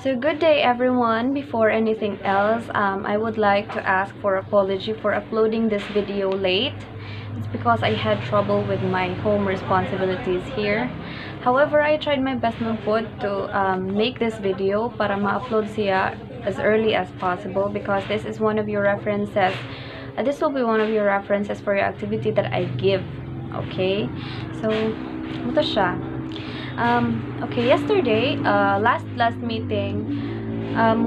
So good day everyone. Before anything else, I would like to ask for apology for uploading this video late. It's because I had trouble with my home responsibilities here. However, I tried my best to make this video para ma-upload siya as early as possible because this is one of your references. This will be one of your references for your activity that I give. Okay? So, ito siya. Okay, yesterday, last meeting,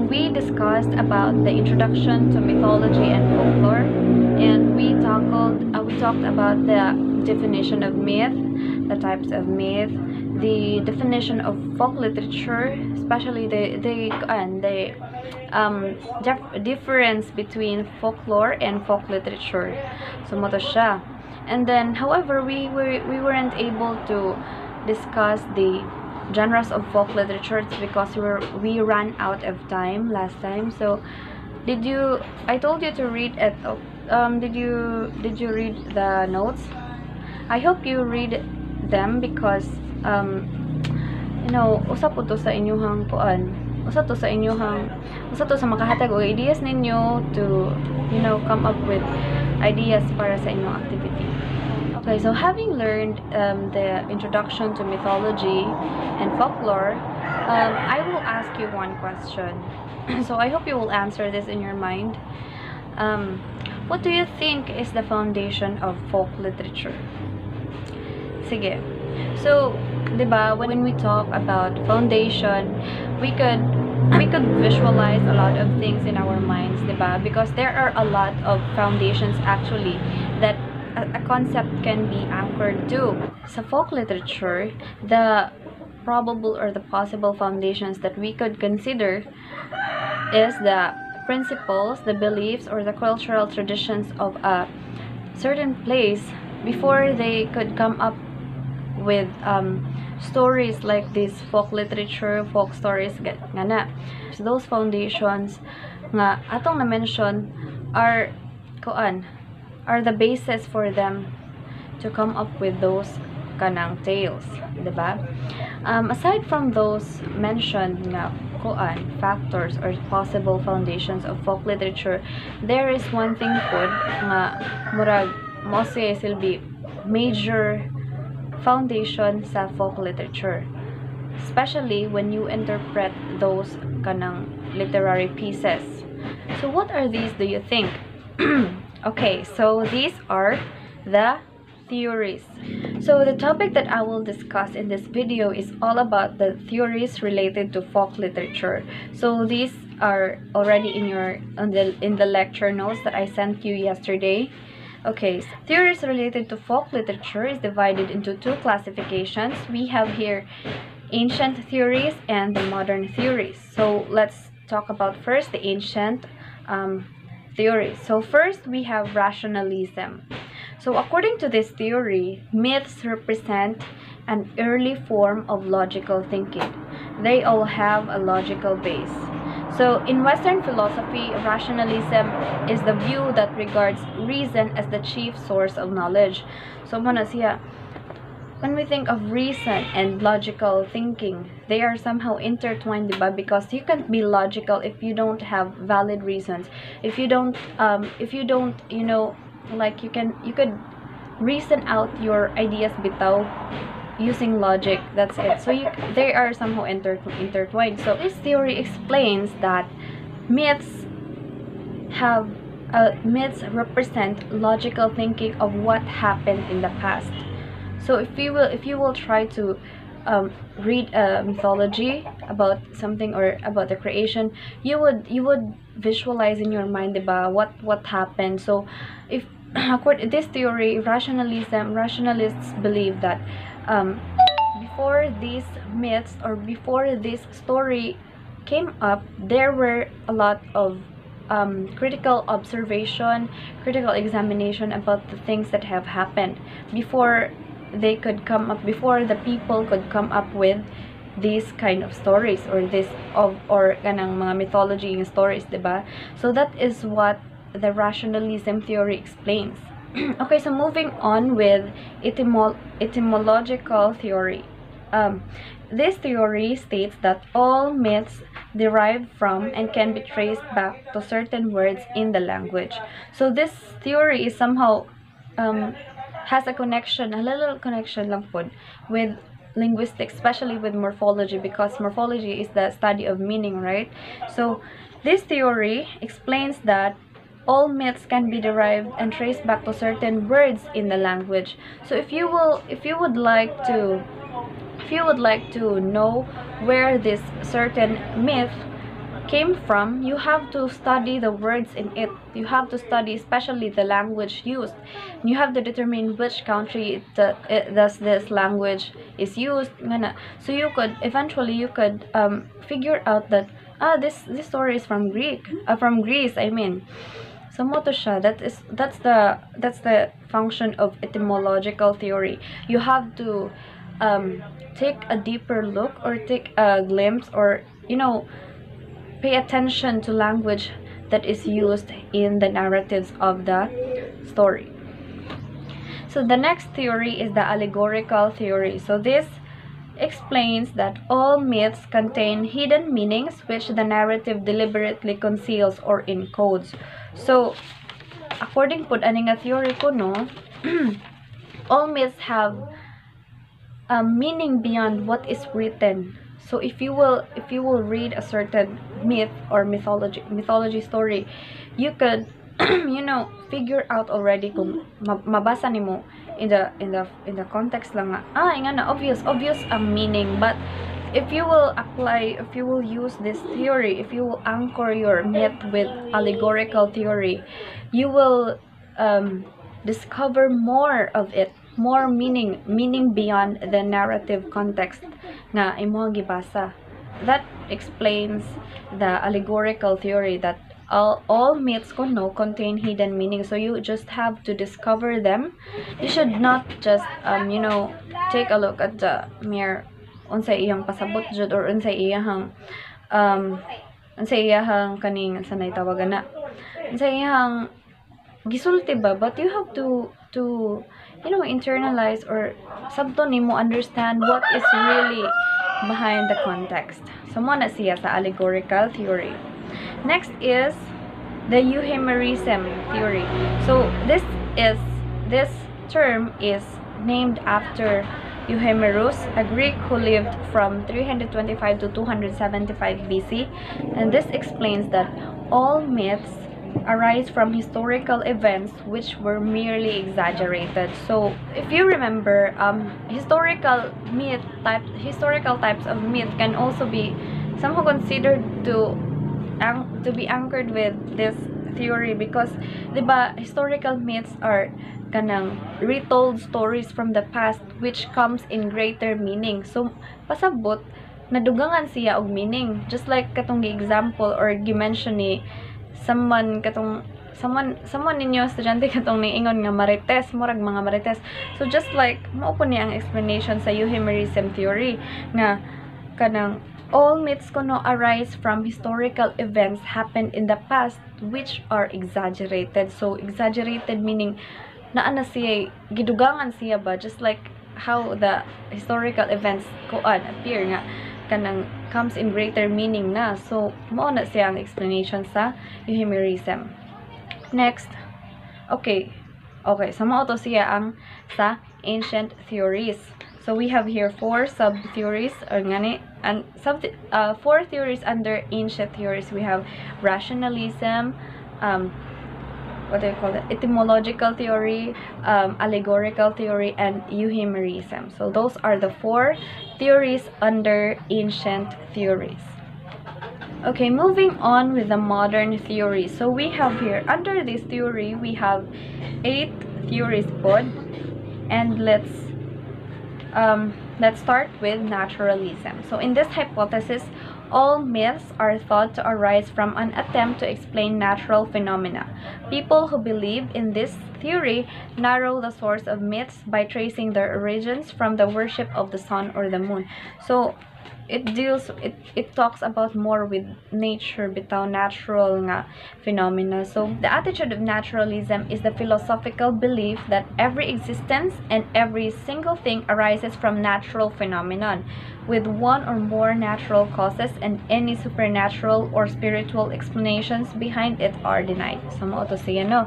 we discussed about the introduction to mythology and folklore, and we talked about the definition of myth, the types of myth, the definition of folk literature, especially the difference between folklore and folk literature. So moto siya. And then, however, we weren't able to discuss the genres of folk literature because we ran out of time last time. So I told you to read it. Did you read the notes? I hope you read them because usa po to sa inyuhang kuan, usa to sa makahatag og ideas ninyo to come up with ideas para sa inyong activity. Okay, so having learned the introduction to mythology and folklore, I will ask you one question. So I hope you will answer this in your mind. What do you think is the foundation of folk literature? Sige. So, diba, when we talk about foundation, we could visualize a lot of things in our minds, diba? Because there are a lot of foundations actually that a concept can be anchored to. Sa folk literature, the probable or the possible foundations that we could consider is the principles, the beliefs, or the cultural traditions of a certain place before they could come up with stories like this folk literature, folk stories nga na. So those foundations nga atong na mention are the basis for them to come up with those kanang tales, diba? Aside from those mentioned nga factors or possible foundations of folk literature, there is one thing pod nga murag mo say silbi major foundation sa folk literature, especially when you interpret those kanang literary pieces. So what are these, do you think? Okay, so these are the theories. So the topic that I will discuss in this video is all about the theories related to folk literature. So these are already in the lecture notes that I sent you yesterday. Okay, so theories related to folk literature is divided into two classifications. We have here ancient theories and the modern theories. So let's talk about first the ancient theories. So first we have rationalism. So according to this theory, myths represent an early form of logical thinking. They all have a logical base. So in Western philosophy, rationalism is the view that regards reason as the chief source of knowledge. So when we think of reason and logical thinking, they are somehow intertwined, diba? Because you can't be logical if you don't have valid reasons. If you don't, like you could reason out your ideas bitaw using logic. That's it. So they are somehow intertwined. So this theory explains that myths represent logical thinking of what happened in the past. So if you will try to read a mythology about something or about the creation, you would visualize in your mind, diba, what happened. So if according to this theory, rationalists believe that before these myths or before this story came up, there were a lot of critical observation, critical examination about the things that have happened before the people could come up with these kind of stories or kanang mga mythology stories, diba? So that is what the rationalism theory explains. Okay, so moving on with etymological theory. this theory states that all myths derive from and can be traced back to certain words in the language. So this theory is somehow has a little connection lang po with linguistics, especially with morphology, because morphology is the study of meaning, right? So this theory explains that all myths can be derived and traced back to certain words in the language. So if you would like to know where this certain myth came from, you have to study the words in it. You have to study especially the language used. You have to determine which country does this language is used. So you could eventually figure out that this story is from Greece, I mean. So mo to siya. That's the function of etymological theory. You have to take a deeper look, or take a glimpse, or pay attention to language that is used in the narratives of the story. So the next theory is the allegorical theory. So this explains that all myths contain hidden meanings which the narrative deliberately conceals or encodes. So according po aning nga theory ko, no, all myths have a meaning beyond what is written. So if you will read a certain myth or mythology story, you could figure out already kung mabasa nimo in the context lang nga obvious ang meaning. But if you will use this theory, if you will anchor your myth with allegorical theory, you will discover more of it, more meaning beyond the narrative context nga imong gibasa. That explains the allegorical theory, that all myths contain hidden meaning. So you just have to discover them. You should not just take a look at the mere unsay iyang pasabot jud, or unsay iyang kaning sanay tawagan na unsay iyang gisulti ba. But you have to internalize, or sabto nimo understand what is really behind the context. So mo na siya sa allegorical theory. Next is the euhemerism theory. So this term is named after Euhemerus, a Greek who lived from 325 to 275 BC, and this explains that all myths arise from historical events which were merely exaggerated. So if you remember, historical types of myth can also be somehow considered to be anchored with this theory, because diba historical myths are kanang retold stories from the past which comes in greater meaning. So pasabot nadugangan siya og meaning, just like katong example or gi-mention ni someone ninyo estudyante katong niingon nga marites, murag mga marites. So just like mao po niya ang explanation sa euhemerism theory nga kanang all myths arise from historical events happened in the past which are exaggerated. So exaggerated meaning naana siya, gidugangan siya ba, just like how the historical events appear nga kanang comes in greater meaning na. So mao na siya ang explanation sa euhemerism. Next, okay, so mao to siya ang sa ancient theories. So we have here 4 sub-theories, or ngani, and 4 theories under ancient theories. We have rationalism, what do you call it? Etymological theory, allegorical theory, and euhemerism. So those are the 4 theories under ancient theories. Okay, moving on with the modern theory. So we have here, under this theory, we have 8 theories pod, and let's start with naturalism. So in this hypothesis, all myths are thought to arise from an attempt to explain natural phenomena. People who believe in this theory narrow the source of myths by tracing their origins from the worship of the sun or the moon. So it talks about more with nature, bitaw, natural nga phenomena. So the attitude of naturalism is the philosophical belief that every existence and every single thing arises from natural phenomenon with one or more natural causes, and any supernatural or spiritual explanations behind it are denied. So mo to siya, no?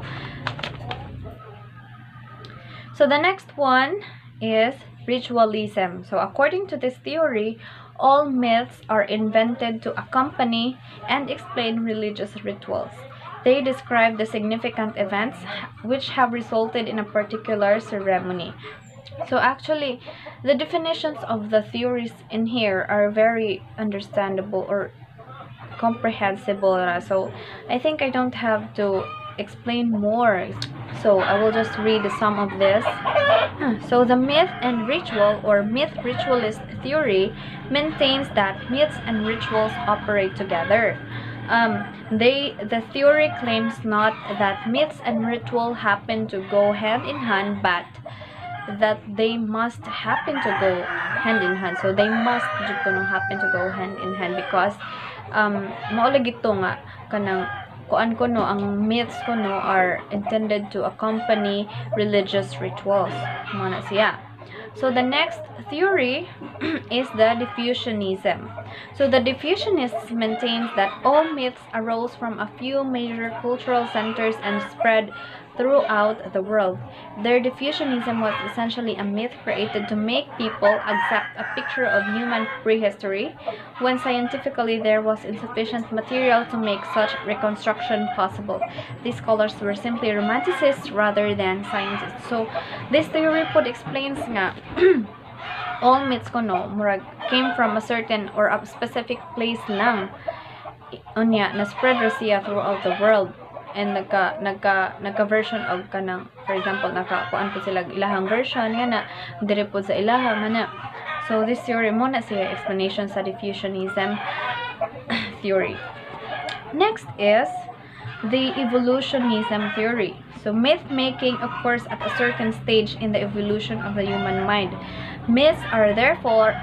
So the next one is ritualism. So according to this theory, all myths are invented to accompany and explain religious rituals. They describe the significant events which have resulted in a particular ceremony. So actually, the definitions of the theories in here are very understandable or comprehensible. So I think I don't have to explain more. So I will just read some of this. So the myth and ritual or myth ritualist theory maintains that myths and rituals operate together. The theory claims not that myths and ritual happen to go hand in hand, but that they must happen to go hand in hand. So they must happen to go hand in hand because maula gito nga kanang kuan ko no, ang myths ko no are intended to accompany religious rituals. Mana siya. So the next theory is the diffusionism. So the diffusionists maintains that all myths arose from a few major cultural centers and spread throughout the world. Their diffusionism was essentially a myth created to make people accept a picture of human prehistory when scientifically there was insufficient material to make such reconstruction possible. These scholars were simply romanticists rather than scientists. So this theory explains nga all myths ko no murag came from a certain or a specific place lang. Unya na spread ra siya throughout the world. And nagka version of kanang, for example, nakakuan po sila ilahang version nga na dire po sa ilahang nga na. So this theory mo na siya explanation sa diffusionism theory. Next is the evolutionism theory. So myth making occurs at a certain stage in the evolution of the human mind. Myths are therefore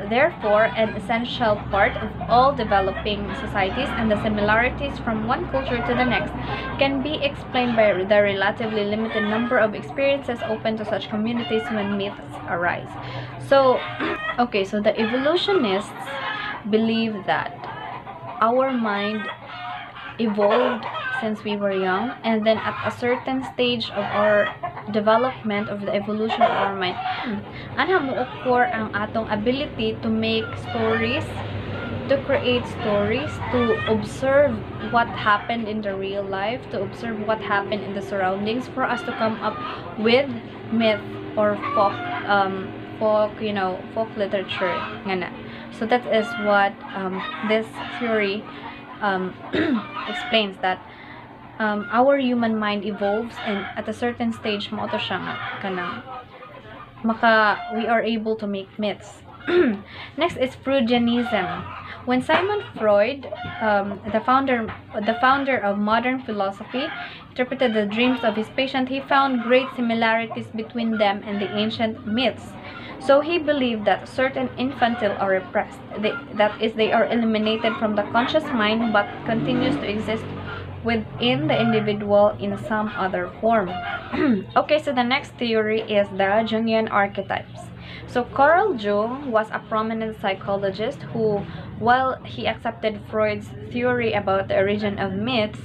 an essential part of all developing societies, and the similarities from one culture to the next can be explained by the relatively limited number of experiences open to such communities when myths arise. So, okay, so the evolutionists believe that our mind evolved since we were young, and then at a certain stage of our development of the evolution of our mind, ana mo occur ang atong ability to make stories, to create stories, to observe what happened in the real life, to observe what happened in the surroundings, for us to come up with myth or folk literature nga na. So that is what this theory explains, that our human mind evolves, and at a certain stage mo to siya nga kanang we are able to make myths. Next is Freudianism. When Sigmund Freud, the founder of modern philosophy, interpreted the dreams of his patient, he found great similarities between them and the ancient myths. So he believed that certain infantile are repressed, that is, they are eliminated from the conscious mind but continues to exist within the individual in some other form. Okay, so the next theory is the Jungian archetypes. So Carl Jung was a prominent psychologist who, while he accepted Freud's theory about the origin of myths,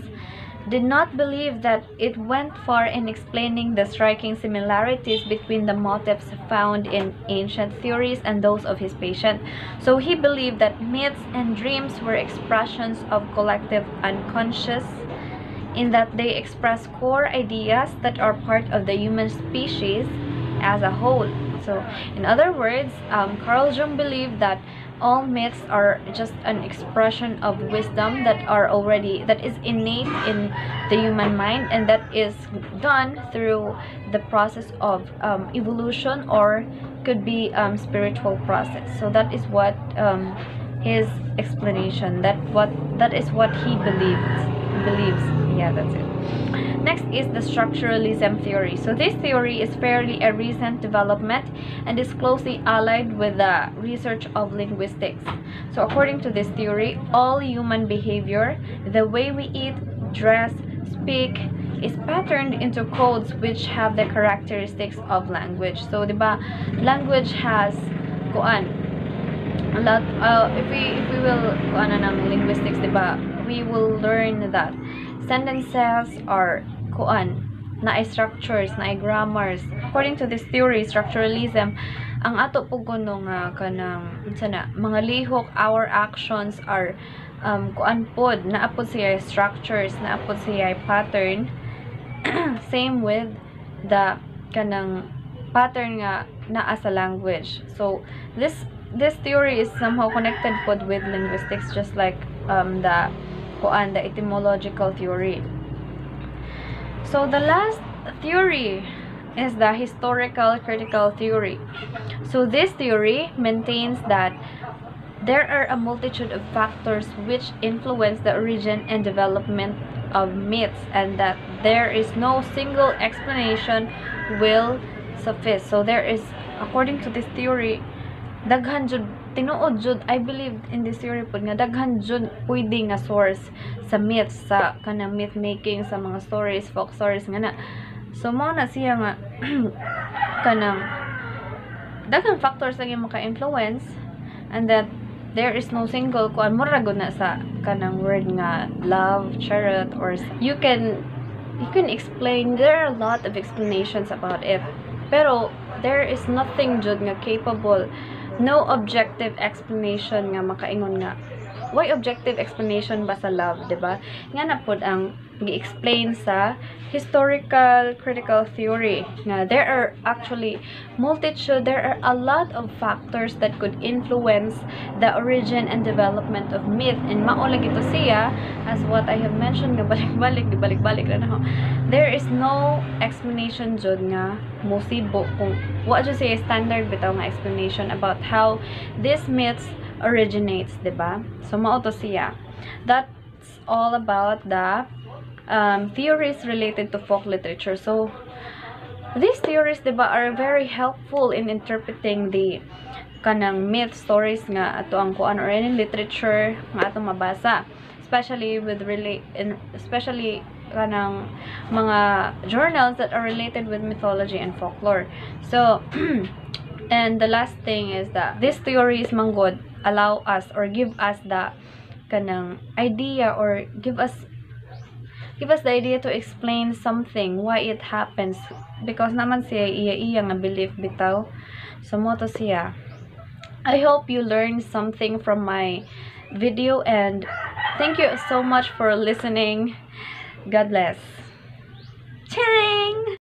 did not believe that it went far in explaining the striking similarities between the motifs found in ancient theories and those of his patient. So he believed that myths and dreams were expressions of collective unconscious, in that they express core ideas that are part of the human species as a whole. So in other words, Carl Jung believed that all myths are just an expression of wisdom that is innate in the human mind, and that is done through the process of evolution, or could be spiritual process. So that is what his explanation, that is what he believes. Yeah, that's it. Next is the structuralism theory. So this theory is fairly a recent development and is closely allied with the research of linguistics. So according to this theory, all human behavior, the way we eat, dress, speak, is patterned into codes which have the characteristics of language. So, diba, language has kuan a lot. If we will kuan ng linguistics, diba, we will learn that sentences are kuan na structures, na grammars. According to this theory, structuralism, ang ato po kuno nga kanang sana mga lihok, our actions are kuan pod naapod siya structures, naapod siya pattern. Same with the kanang pattern nga naa sa language. So this theory is somehow connected pod with linguistics, just like the etymological theory. So the last theory is the historical critical theory. So this theory maintains that there are a multitude of factors which influence the origin and development of myths, and that there is no single explanation will suffice. So there is, according to this theory, daghan jud tinuod jud, I believe in this theory pud nga daghan jud pwede nga source sa myths, sa kanang myth making, sa mga stories, folk stories nga na. So mao na siya nga kanang daghang factors lang yung maka-influence, and that there is no single kuan mura gud na sa kanang word nga love, charot, or you can explain. There are a lot of explanations about it, pero there is nothing jud nga capable, no objective explanation nga makaingon nga why objective explanation ba sa love, diba? Nga na pod ang gi-explain sa historical critical theory nga there are actually there are a lot of factors that could influence the origin and development of myth, and mao lagi to siya as what I have mentioned nga balik-balik na ho. There is no explanation jud nga mosibo kung wa jud siya standard bitaw nga explanation about how these myths originates, diba? So mao to siya. That's all about the theories related to folk literature. So these theories, diba, are very helpful in interpreting the kanang myth stories nga ato ang kuan or any literature nga ato mabasa, especially kanang mga journals that are related with mythology and folklore. So and the last thing is that these theories manggod allow us or give us the kanang idea, or give us the idea to explain something, why it happens, because naman siya iya nga belief bitaw. So mo to siya. I hope you learned something from my video, and thank you so much for listening. God bless. Cheers!